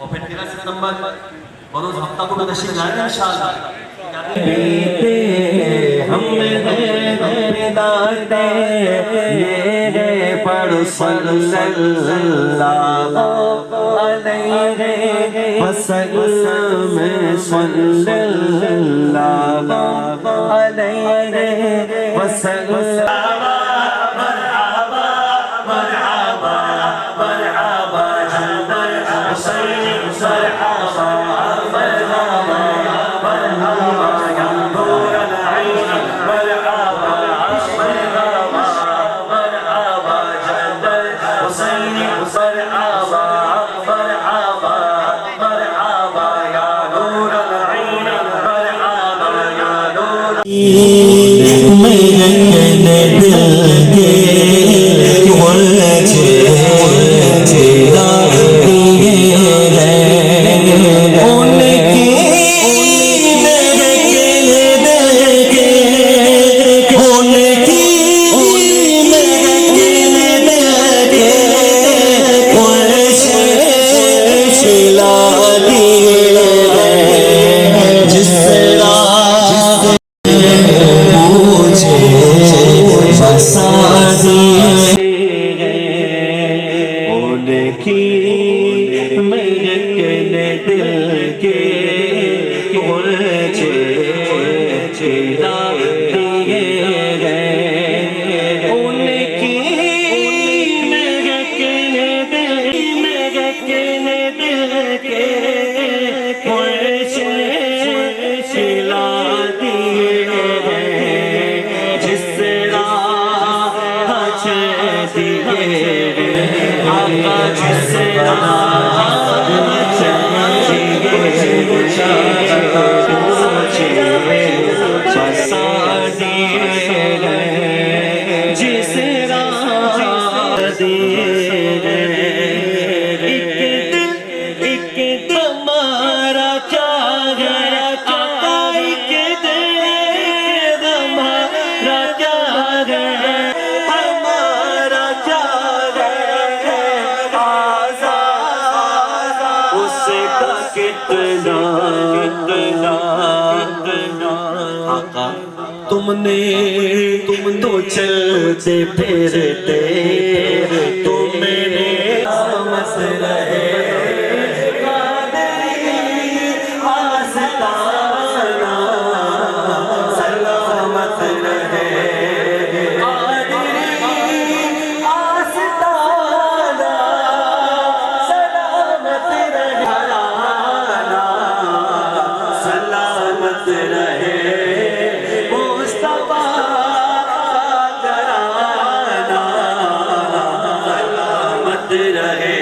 اور پھر 13 ستمبر بروز ہفتہ کو نشر جائے گا انشاءاللہ ہم داتے یہ پڑھ صلی اللہ علیہ وسلم صلی اللہ علیہ وسلم تم تو چلتے پھرتے تم میرے آمس رہے قادری آستانہ سلامت رہے قادری آستانہ سلامت رہے سلامت رہے رہے